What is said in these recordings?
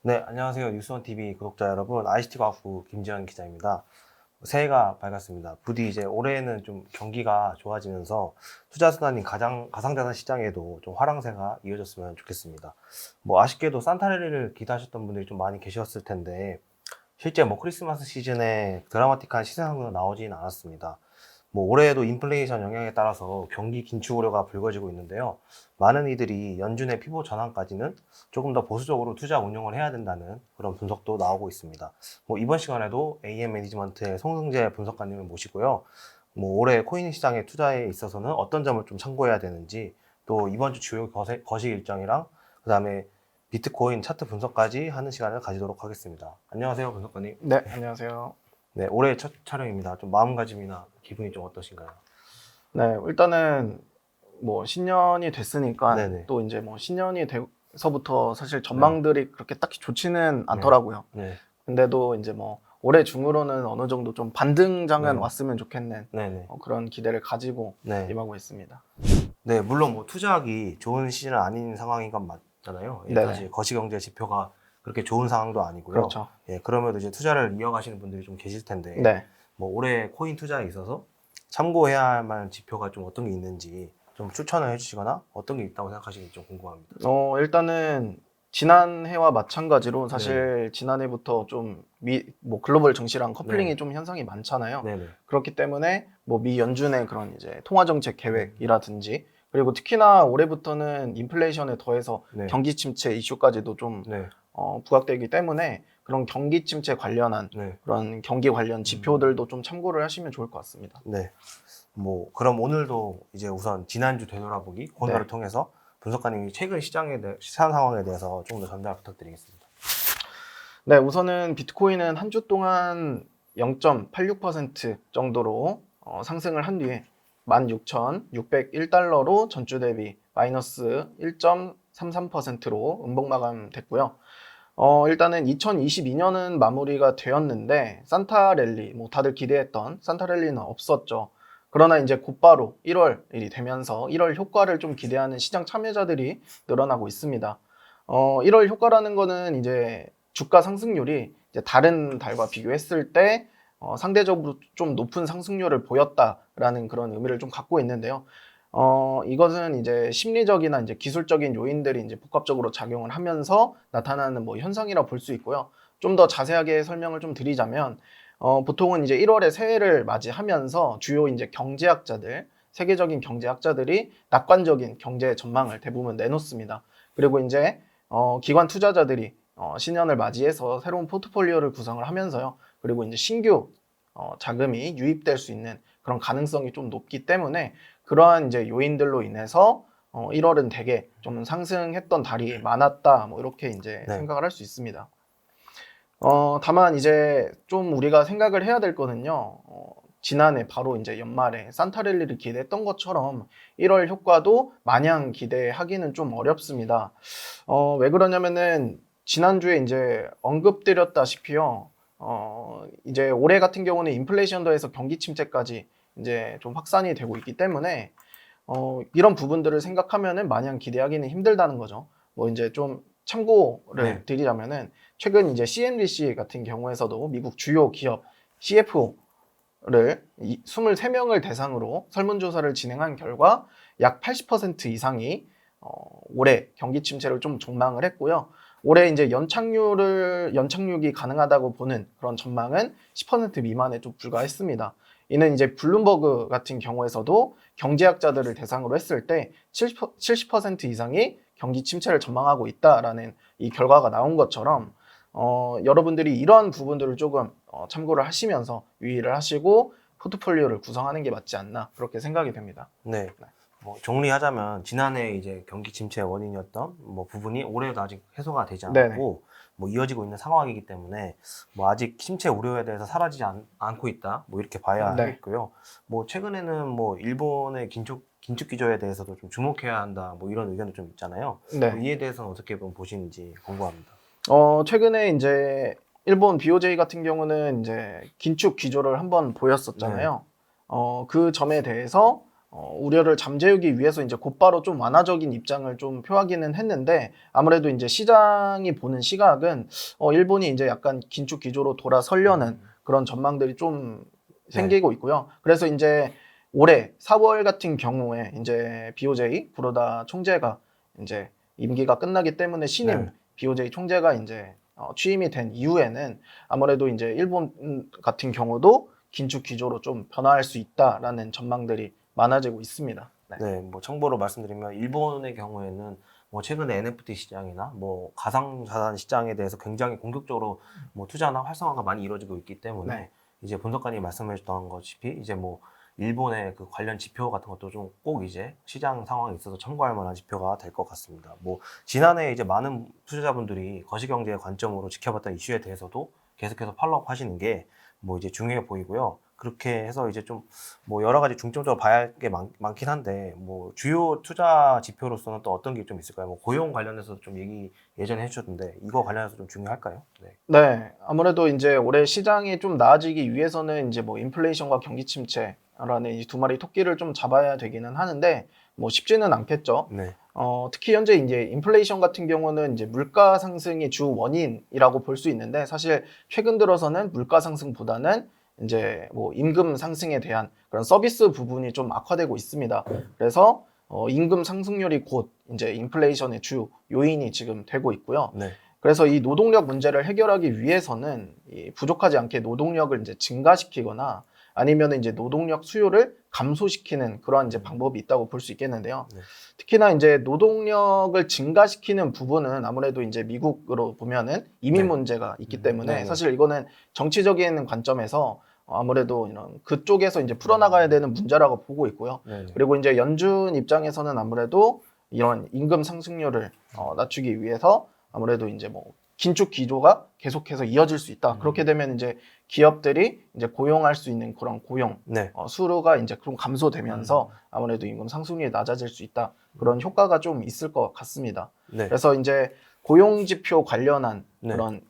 네, 안녕하세요. 뉴스원TV 구독자 여러분. ICT과학부 김지현 기자입니다. 새해가 밝았습니다. 부디 이제 올해는 좀 경기가 좋아지면서 투자순환인 가상자산 시장에도 좀 화랑새가 이어졌으면 좋겠습니다. 아쉽게도 산타랠리를 기대하셨던 분들이 좀 많이 계셨을 텐데, 실제 크리스마스 시즌에 드라마틱한 시세 상승은 나오진 않았습니다. 올해에도 인플레이션 영향에 따라서 경기 긴축 우려가 불거지고 있는데요. 많은 이들이 연준의 피보 전환까지는 조금 더 보수적으로 투자 운용을 해야 된다는 그런 분석도 나오고 있습니다. 이번 시간에도 AM 매니지먼트의 송승재 분석가님을 모시고요. 올해 코인 시장의 투자에 있어서는 어떤 점을 좀 참고해야 되는지, 또 이번 주 주요 거시 일정이랑 그다음에 비트코인 차트 분석까지 하는 시간을 가지도록 하겠습니다. 안녕하세요, 분석가님. 네, 안녕하세요. 네, 올해 첫 촬영입니다. 좀 마음가짐이나 기분이 좀 어떠신가요? 네, 일단은 신년이 됐으니까 네네. 또 이제 신년이 돼서부터 사실 네. 전망들이 그렇게 딱히 좋지는 네. 않더라고요. 네. 근데도 이제 올해 중으로는 어느 정도 좀 반등장은 네. 왔으면 좋겠는 네네. 그런 기대를 가지고 네. 임하고 있습니다. 네, 물론 투자하기 좋은 시즌은 아닌 상황인 건 맞잖아요. 예, 네네. 사실 거시경제 지표가 그렇게 좋은 상황도 아니고요. 그렇죠. 예, 그럼에도 이제 투자를 이어가시는 분들이 좀 계실 텐데, 네. 올해 코인 투자에 있어서 참고해야 할 만한 지표가 좀 어떤 게 있는지 좀 추천을 해주시거나 어떤 게 있다고 생각하시는지 좀 궁금합니다. 일단은 지난해와 마찬가지로 네네. 사실 지난해부터 좀 글로벌 증시랑 네네. 커플링이 좀 현상이 많잖아요. 네네. 그렇기 때문에 미 연준의 그런 이제 통화 정책 음. 계획이라든지 그리고 특히나 올해부터는 인플레이션에 더해서 네. 경기 침체 이슈까지도 좀 네. 부각되기 때문에 그런 경기 침체 관련한 네. 그런 경기 관련 음. 지표들도 좀 참고를 하시면 좋을 것 같습니다. 네. 그럼 오늘도 이제 우선 지난주 되돌아보기 코너를 네. 통해서 분석가님이 최근 시장 상황에 대해서 조금 더 전달 부탁드리겠습니다. 네, 우선은 비트코인은 한 주 동안 0.86% 정도로 상승을 한 뒤에 16,601달러로 전주 대비 마이너스 1.33%로 음봉 마감됐고요. 일단은 2022년은 마무리가 되었는데 산타랠리, 다들 기대했던 산타랠리는 없었죠. 그러나 이제 곧바로 1월이 되면서 1월 효과를 좀 기대하는 시장 참여자들이 늘어나고 있습니다. 1월 효과라는 거는 이제 주가 상승률이 이제 다른 달과 비교했을 때 상대적으로 좀 높은 상승률을 보였다라는 그런 의미를 좀 갖고 있는데요. 이것은 이제 심리적이나 이제 기술적인 요인들이 이제 복합적으로 작용을 하면서 나타나는 현상이라 볼 수 있고요. 좀 더 자세하게 설명을 좀 드리자면, 보통은 이제 1월에 새해를 맞이하면서 주요 이제 경제학자들, 세계적인 경제학자들이 낙관적인 경제 전망을 대부분 내놓습니다. 그리고 이제 기관 투자자들이 신년을 맞이해서 새로운 포트폴리오를 구성을 하면서요. 그리고 이제 신규 자금이 유입될 수 있는 그런 가능성이 좀 높기 때문에 그러한 이제 요인들로 인해서 1월은 되게 좀 상승했던 달이 많았다. 이렇게 이제 네. 생각을 할 수 있습니다. 다만 이제 좀 우리가 생각을 해야 될 거는요. 지난해 바로 이제 연말에 산타랠리를 기대했던 것처럼 1월 효과도 마냥 기대하기는 좀 어렵습니다. 왜 그러냐면은 지난주에 이제 언급드렸다시피요. 이제 올해 같은 경우는 인플레이션 더해서 경기 침체까지 이제 좀 확산이 되고 있기 때문에 이런 부분들을 생각하면은 마냥 기대하기는 힘들다는 거죠. 이제 좀 참고를 네. 드리자면은 최근 이제 CNBC 같은 경우에서도 미국 주요 기업 CFO를 23명을 대상으로 설문조사를 진행한 결과 약 80% 이상이 올해 경기 침체를 좀 전망을 했고요. 올해 이제 연착륙이 가능하다고 보는 그런 전망은 10% 미만에 좀 불과했습니다. 이는 이제 블룸버그 같은 경우에서도 경제학자들을 대상으로 했을 때 70% 이상이 경기 침체를 전망하고 있다라는 이 결과가 나온 것처럼 여러분들이 이러한 부분들을 조금 참고를 하시면서 유의를 하시고 포트폴리오를 구성하는 게 맞지 않나 그렇게 생각이 됩니다. 네. 네. 정리하자면 지난해 이제 경기 침체의 원인이었던 부분이 올해도 아직 해소가 되지 네네. 않았고 이어지고 있는 상황이기 때문에 아직 침체 우려에 대해서 사라지지 않고 있다 이렇게 봐야 네. 하겠고요. 최근에는 일본의 긴축 기조에 대해서도 좀 주목해야 한다 이런 의견도 좀 있잖아요. 네. 이에 대해서는 어떻게 보시는지 궁금합니다. 최근에 이제 일본 BOJ 같은 경우는 이제 긴축 기조를 한번 네. 보였었잖아요. 그 점에 대해서 우려를 잠재우기 위해서 이제 곧바로 좀 완화적인 입장을 좀 표하기는 했는데 아무래도 이제 시장이 보는 시각은 일본이 이제 약간 긴축 기조로 돌아서려는 그런 전망들이 좀 생기고 있고요. 그래서 이제 올해 4월 같은 경우에 이제 BOJ 구로다 총재가 이제 임기가 끝나기 때문에 신임 네. BOJ 총재가 이제 취임이 된 이후에는 아무래도 이제 일본 같은 경우도 긴축 기조로 좀 변화할 수 있다라는 전망들이 많아지고 있습니다. 네. 네, 뭐 참고로 말씀드리면 일본의 경우에는 뭐 최근에 NFT 시장이나 뭐 가상자산 시장에 대해서 굉장히 공격적으로 뭐 투자나 활성화가 많이 이루어지고 있기 때문에 네. 이제 분석가님이 말씀해주셨던 것이피 이제 뭐 일본의 그 관련 지표 같은 것도 좀 꼭 이제 시장 상황에 있어서 참고할 만한 지표가 될 것 같습니다. 뭐 지난해 이제 많은 투자자분들이 거시경제의 관점으로 지켜봤던 이슈에 대해서도 계속해서 팔로우 하시는 게 뭐 이제 중요해 보이고요. 그렇게 해서 이제 좀 뭐 여러 가지 중점적으로 봐야 할 게 많긴 한데 뭐 주요 투자 지표로서는 또 어떤 게 좀 있을까요? 뭐 고용 관련해서 좀 얘기 예전에 해주셨는데 이거 관련해서 좀 중요할까요? 네. 네, 아무래도 이제 올해 시장이 좀 나아지기 위해서는 이제 뭐 인플레이션과 경기 침체라는 이 두 마리 토끼를 좀 잡아야 되기는 하는데 뭐 쉽지는 않겠죠. 네. 특히 현재 이제 인플레이션 같은 경우는 이제 물가 상승이 주 원인이라고 볼 수 있는데 사실 최근 들어서는 물가 상승보다는 이제 뭐 임금 상승에 대한 그런 서비스 부분이 좀 악화되고 있습니다. 그래서 임금 상승률이 곧 이제 인플레이션의 주 요인이 지금 되고 있고요. 네. 그래서 이 노동력 문제를 해결하기 위해서는 이 부족하지 않게 노동력을 이제 증가시키거나 아니면 이제 노동력 수요를 감소시키는 그러한 이제 방법이 있다고 볼 수 있겠는데요. 네. 특히나 이제 노동력을 증가시키는 부분은 아무래도 이제 미국으로 보면은 이민 네. 문제가 있기 때문에 네네. 사실 이거는 정치적인 관점에서 아무래도 이런 그쪽에서 이제 풀어나가야 되는 문제라고 보고 있고요. 네네. 그리고 이제 연준 입장에서는 아무래도 이런 임금 상승률을 낮추기 위해서 아무래도 이제 뭐 긴축 기조가 계속해서 이어질 수 있다. 그렇게 되면 이제 기업들이 이제 고용할 수 있는 그런 고용 네. 수요가 이제 좀 감소되면서 아무래도 임금 상승률이 낮아질 수 있다. 그런 효과가 좀 있을 것 같습니다. 네. 그래서 이제 고용 지표 관련한 네. 그런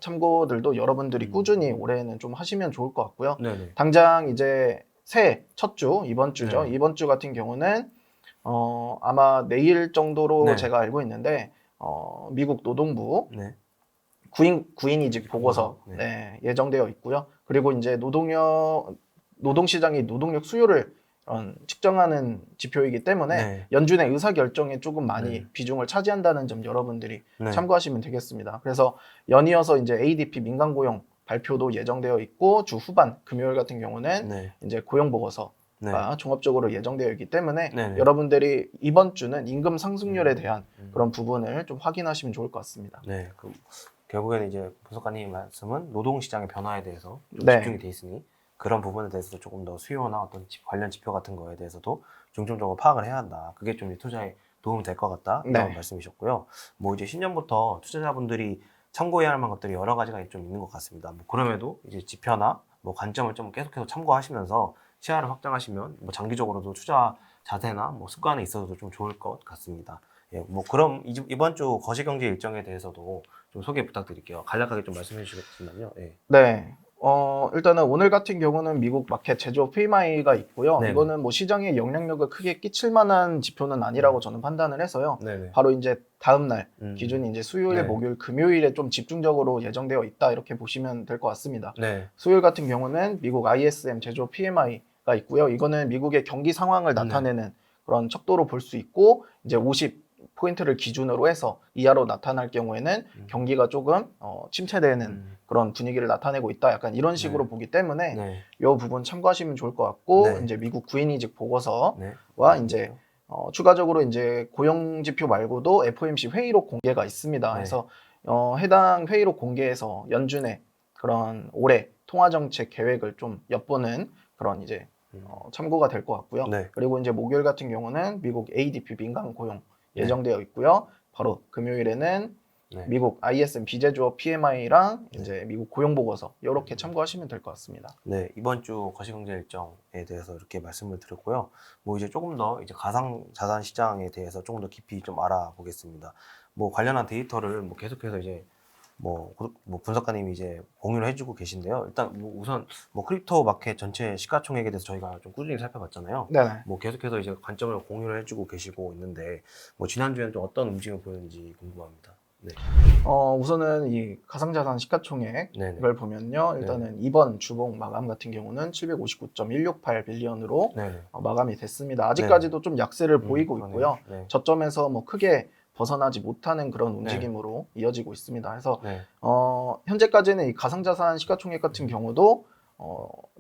참고들도 여러분들이 꾸준히 올해는 좀 하시면 좋을 것 같고요. 네네. 당장 이제 새해 첫 주, 이번 주죠. 네. 이번 주 같은 경우는 아마 내일 정도로 네. 제가 알고 있는데 미국 노동부 네. 구인 이직 보고서 네. 네, 예정되어 있고요. 그리고 이제 노동시장이 노동력 수요를 측정하는 지표이기 때문에 네. 연준의 의사결정에 조금 많이 네. 비중을 차지한다는 점 여러분들이 네. 참고하시면 되겠습니다. 그래서 연이어서 이제 ADP 민간 고용 발표도 예정되어 있고 주 후반 금요일 같은 경우는 네. 이제 고용 보고서 네. 종합적으로 예정되어 있기 때문에 네네. 여러분들이 이번 주는 임금 상승률에 대한 그런 부분을 좀 확인하시면 좋을 것 같습니다. 네. 그 결국에는 이제 분석가님 말씀은 노동시장의 변화에 대해서 좀 네. 집중이 돼 있으니 그런 부분에 대해서도 조금 더 수요나 어떤 관련 지표 같은 거에 대해서도 중점적으로 파악을 해야 한다. 그게 좀 투자에 도움이 될 것 같다. 이런 네. 말씀이셨고요. 뭐 이제 신년부터 투자자분들이 참고해야 할 만한 것들이 여러 가지가 좀 있는 것 같습니다. 뭐 그럼에도 이제 지표나 뭐 관점을 좀 계속해서 참고하시면서 시야를 확장하시면 뭐 장기적으로도 투자 자세나 뭐 습관에 있어서도 좀 좋을 것 같습니다. 예, 뭐 그럼 이번 주 거시경제 일정에 대해서도 좀 소개 부탁드릴게요. 간략하게 좀 말씀해 주시겠지만요. 예. 네. 일단은 오늘 같은 경우는 미국 마켓 제조업 PMI가 있고요. 네네. 이거는 뭐 시장에 영향력을 크게 끼칠 만한 지표는 아니라고 저는 판단을 해서요. 네네. 바로 이제 다음 날 기준이 이제 수요일, 네. 목요일, 금요일에 좀 집중적으로 예정되어 있다 이렇게 보시면 될 것 같습니다. 네. 수요일 같은 경우는 미국 ISM 제조업 PMI가 있고요. 이거는 미국의 경기 상황을 나타내는 그런 척도로 볼 수 있고 이제 50포인트를 기준으로 해서 이하로 나타날 경우에는 경기가 조금 침체되는 그런 분위기를 나타내고 있다. 약간 이런 식으로 네. 보기 때문에 네. 이 부분 참고하시면 좋을 것 같고 네. 이제 미국 구인이직 보고서와 네. 이제 추가적으로 이제 고용 지표 말고도 FOMC 회의록 공개가 있습니다. 네. 그래서 해당 회의록 공개에서 연준의 그런 올해 통화 정책 계획을 좀 엿보는 그런 이제 참고가 될 것 같고요. 네. 그리고 이제 목요일 같은 경우는 미국 ADP 민간 고용 네. 예정되어 있고요. 바로 금요일에는 네. 미국 ISM 비제조업 PMI랑 네. 이제 미국 고용 보고서 이렇게 참고하시면 될 것 같습니다. 네, 이번 주 거시경제 일정에 대해서 이렇게 말씀을 드렸고요. 뭐 이제 조금 더 이제 가상 자산 시장에 대해서 조금 더 깊이 좀 알아보겠습니다. 뭐 관련한 데이터를 뭐 계속해서 이제 뭐 분석가님이 이제 공유를 해주고 계신데요. 일단 뭐 우선 뭐 크립토 마켓 전체 시가총액에 대해서 저희가 좀 꾸준히 살펴봤잖아요. 네네. 뭐 계속해서 이제 관점을 공유를 해주고 계시고 있는데 뭐 지난주에는 좀 어떤 움직임을 보였는지 궁금합니다. 네. 우선은 이 가상자산 시가총액을 네네. 보면요. 일단은 이번 주봉 마감 같은 경우는 759.168 빌리언으로 네네. 마감이 됐습니다. 아직까지도 좀 약세를 보이고 그러네요. 있고요. 네. 저점에서 뭐 크게 벗어나지 못하는 그런 움직임으로 이어지고 있습니다. 그래서 네. 현재까지는 이 가상자산 시가총액 같은 경우도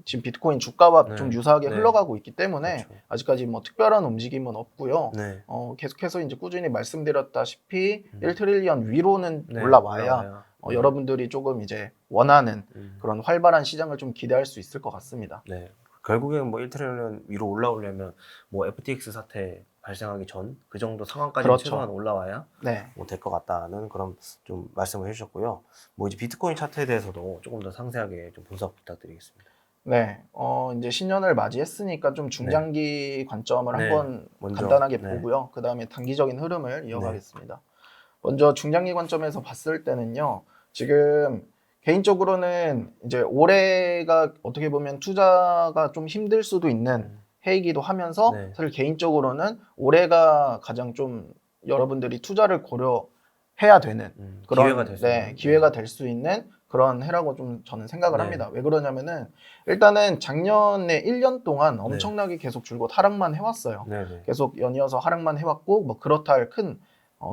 지금 비트코인 주가와 네. 좀 유사하게 네. 흘러가고 있기 때문에 그렇죠. 아직까지 뭐 특별한 움직임은 없고요. 네. 계속해서 이제 꾸준히 말씀드렸다시피 음. 1트릴리언 위로는 네. 올라와야 네. 여러분들이 조금 이제 원하는 음. 그런 활발한 시장을 좀 기대할 수 있을 것 같습니다. 네. 결국엔 뭐 1트릴리언 위로 올라오려면 뭐 FTX 사태 발생하기 전 그 정도 상황까지 그렇죠. 최소한 올라와야 네. 뭐 될 것 같다는 그런 좀 말씀을 해주셨고요. 뭐 이제 비트코인 차트에 대해서도 조금 더 상세하게 좀 분석 부탁드리겠습니다. 네. 이제 신년을 맞이했으니까 좀 중장기 관점을 네. 한번 먼저, 간단하게 네. 보고요. 그 다음에 단기적인 흐름을 이어가겠습니다. 먼저 중장기 관점에서 봤을 때는요. 지금 개인적으로는 이제 올해가 어떻게 보면 투자가 좀 힘들 수도 있는 해이기도 하면서 네. 사실 개인적으로는 올해가 가장 좀 여러분들이 투자를 고려해야 되는 그런 기회가 될 수 있는. 기회가 될 수 있는 그런 해라고 좀 저는 생각을 네. 합니다. 왜 그러냐면은 일단은 작년에 1년 동안 네. 엄청나게 계속 줄곧 하락만 해왔어요. 네네. 계속 연이어서 하락만 해왔고 뭐 그렇다 할 큰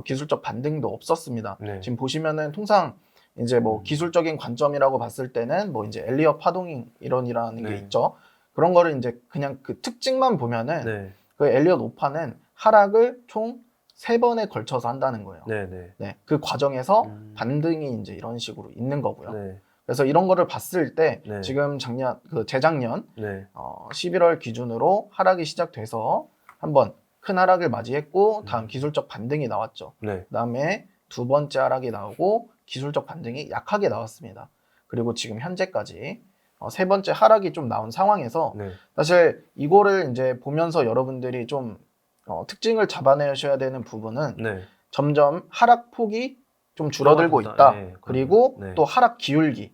기술적 반등도 없었습니다. 네. 지금 보시면은 통상 이제 뭐 기술적인 관점이라고 봤을 때는 뭐 이제 엘리엇 파동 이론이라는 게 네. 있죠. 그런 거를 이제 그냥 그 특징만 보면은 네. 그 엘리엇 오파는 하락을 총 3번에 걸쳐서 한다는 거예요. 네네. 네, 그 과정에서 음. 반등이 이제 이런 식으로 있는 거고요. 네. 그래서 이런 거를 봤을 때 네. 지금 재작년 네. 11월 기준으로 하락이 시작돼서 한번 큰 하락을 맞이했고 다음 기술적 반등이 나왔죠. 네. 그다음에 두 번째 하락이 나오고 기술적 반등이 약하게 나왔습니다. 그리고 지금 현재까지 세 번째 하락이 좀 나온 상황에서 네. 사실 이거를 이제 보면서 여러분들이 좀 특징을 잡아내셔야 되는 부분은 네. 점점 하락폭이 좀 줄어들고 줄어든다. 있다. 네, 그리고 네. 또 하락 기울기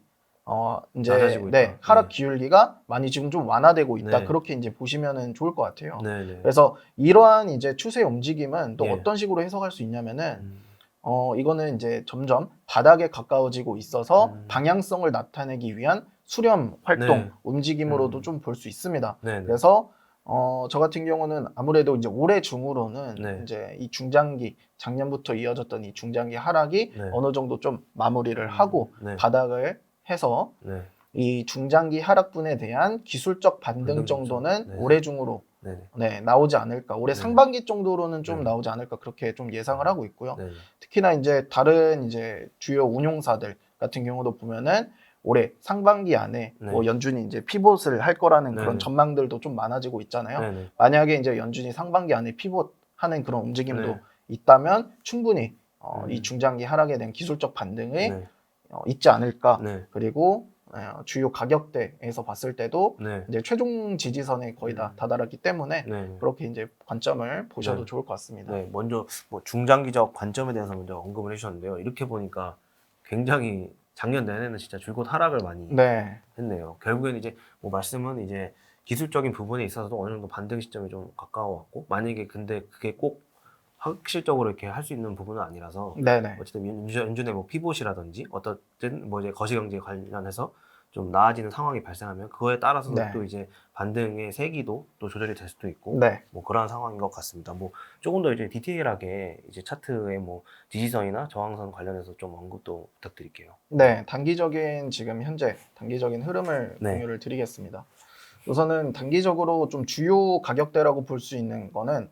이제 낮아지고 있다. 하락 네. 기울기가 많이 지금 좀 완화되고 있다. 네. 그렇게 이제 보시면은 좋을 것 같아요. 네네. 그래서 이러한 이제 추세 움직임은 또 예. 어떤 식으로 해석할 수 있냐면은 이거는 이제 점점 바닥에 가까워지고 있어서 방향성을 나타내기 위한 수렴 활동 네. 움직임으로도 좀 볼 수 있습니다. 네네. 그래서 저 같은 경우는 아무래도 이제 올해 중으로는 네. 이제 이 중장기 작년부터 이어졌던 이 중장기 하락이 네. 어느 정도 좀 마무리를 하고 네. 바닥을 해서 네. 이 중장기 하락분에 대한 기술적 반등 반등 정도는 정도? 네. 올해 중으로 네네. 나오지 않을까. 올해 네. 상반기 정도로는 좀 네. 나오지 않을까 그렇게 좀 예상을 하고 있고요. 네네. 특히나 이제 다른 이제 주요 운용사들 같은 경우도 보면은 올해 상반기 안에 네. 뭐 연준이 이제 피봇을 할 거라는 그런 네네. 전망들도 좀 많아지고 있잖아요. 네네. 만약에 이제 연준이 상반기 안에 피봇하는 그런 움직임도 네. 있다면 충분히 이 중장기 하락에 대한 기술적 반등이 네. 있지 않을까. 네. 그리고 주요 가격대에서 봤을 때도 네. 이제 최종 지지선에 거의 다 다다랐기 때문에 네. 그렇게 이제 관점을 보셔도 네. 좋을 것 같습니다. 네. 먼저 뭐 중장기적 관점에 대해서 먼저 언급을 해주셨는데요. 이렇게 보니까 굉장히 작년 내내는 진짜 줄곧 하락을 많이 네. 했네요. 결국엔 이제 뭐 말씀은 이제 기술적인 부분에 있어서도 어느 정도 반등 시점이 좀 가까워왔고, 만약에 근데 그게 꼭 확실적으로 이렇게 할 수 있는 부분은 아니라서 네네. 어쨌든 연준의 뭐 피봇이라든지 어떻든 뭐 이제 거시경제 관련해서 좀 나아지는 상황이 발생하면 그거에 따라서 네. 또 이제 반등의 세기도 또 조절이 될 수도 있고 네. 뭐 그러한 상황인 것 같습니다. 뭐 조금 더 이제 디테일하게 이제 차트의 뭐 지지선이나 저항선 관련해서 좀 언급도 부탁드릴게요. 네, 단기적인 지금 현재 단기적인 흐름을 네. 공유를 드리겠습니다. 우선은 단기적으로 좀 주요 가격대라고 볼 수 있는 거는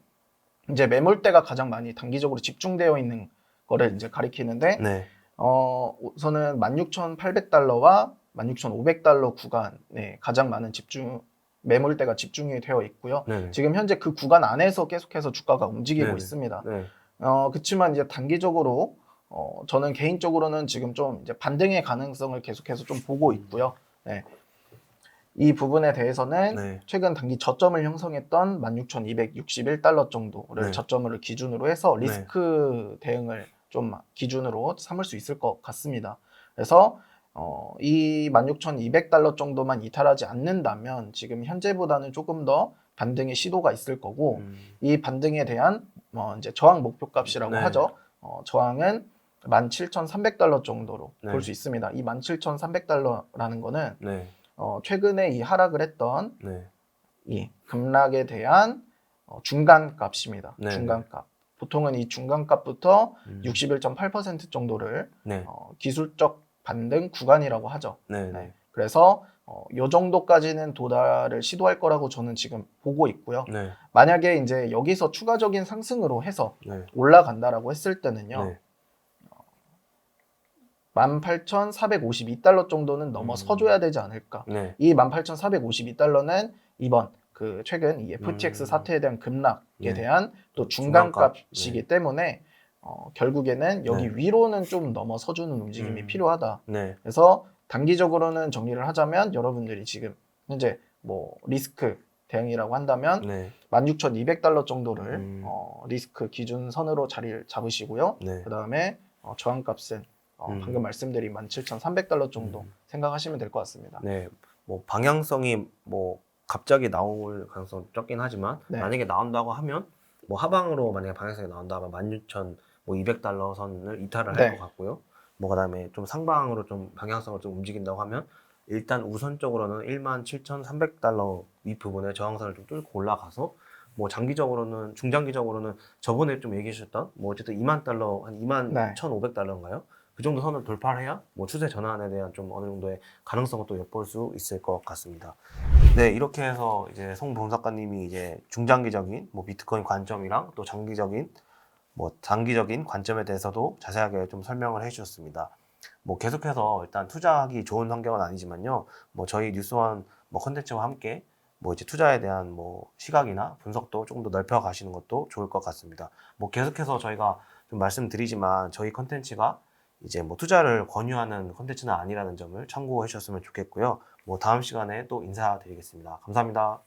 이제 매물대가 가장 많이 단기적으로 집중되어 있는 거를 이제 가리키는데 네. 우선은 16,800달러와 16,500달러 구간에 가장 많은 매물대가 집중이 되어 있고요. 네네. 지금 현재 그 구간 안에서 계속해서 주가가 움직이고 네네. 있습니다. 네. 그렇지만 이제 단기적으로 저는 개인적으로는 지금 좀 이제 반등의 가능성을 계속해서 좀 보고 있고요. 네. 이 부분에 대해서는 네. 최근 단기 저점을 형성했던 16,261달러 정도를 네. 저점을 기준으로 해서 리스크 대응을 좀 기준으로 삼을 수 있을 것 같습니다. 그래서 이 16,200달러 정도만 이탈하지 않는다면 지금 현재보다는 조금 더 반등의 시도가 있을 거고 이 반등에 대한 이제 저항 목표값이라고 네. 하죠. 저항은 17,300달러 정도로 네. 볼 수 있습니다. 이 17,300달러라는 거는 네. 최근에 이 하락을 했던 네. 이 급락에 대한 중간 값입니다. 네. 중간 값. 보통은 이 중간 값부터 음. 61.8% 정도를 네. 기술적 반등 구간이라고 하죠. 네. 네. 네. 그래서 이 정도까지는 도달을 시도할 거라고 저는 지금 보고 있고요. 네. 만약에 이제 여기서 추가적인 상승으로 해서 네. 올라간다라고 했을 때는요. 네. 18,452달러 정도는 넘어서줘야 되지 않을까. 네. 이 18,452달러는 이번 그 최근 이 FTX 사태에 대한 급락에 네. 대한 또 중간값. 중간값이기 때문에 결국에는 여기 네. 위로는 좀 넘어서주는 움직임이 필요하다. 네. 그래서 단기적으로는 정리를 하자면 여러분들이 지금 현재 뭐 리스크 대응이라고 한다면 네. 16,200달러 정도를 리스크 기준선으로 자리를 잡으시고요. 네. 그 다음에 저항값은 방금 말씀드린 17,300달러 정도 생각하시면 될 것 같습니다. 네. 뭐 방향성이 뭐 갑자기 나올 가능성 적긴 하지만 네. 만약에 나온다고 하면 뭐 하방으로 만약에 방향성이 나온다면 16,200달러 선을 이탈을 할 네. 것 같고요. 뭐 그다음에 좀 상방으로 좀 방향성을 좀 움직인다고 하면 일단 우선적으로는 17,300달러 윗부분에 저항선을 좀 뚫고 올라가서 뭐 장기적으로는 중장기적으로는 저번에 좀 얘기해 주셨던 뭐 어쨌든 2만 달러 한 21,500달러인가요? 그 정도 선을 돌파를 해야 뭐 추세 전환에 대한 좀 어느 정도의 가능성을 또 엿볼 수 있을 것 같습니다. 네, 이렇게 해서 이제 송 본사관님이 이제 중장기적인 뭐 비트코인 관점이랑 또 장기적인 관점에 대해서도 자세하게 좀 설명을 해주셨습니다. 뭐 계속해서 일단 투자하기 좋은 환경은 아니지만요. 뭐 저희 뉴스원 뭐 컨텐츠와 함께 뭐 이제 투자에 대한 뭐 시각이나 분석도 조금 더 넓혀 가시는 것도 좋을 것 같습니다. 뭐 계속해서 저희가 좀 말씀드리지만 저희 컨텐츠가 이제 뭐 투자를 권유하는 컨텐츠는 아니라는 점을 참고해 주셨으면 좋겠고요. 뭐 다음 시간에 또 인사드리겠습니다. 감사합니다.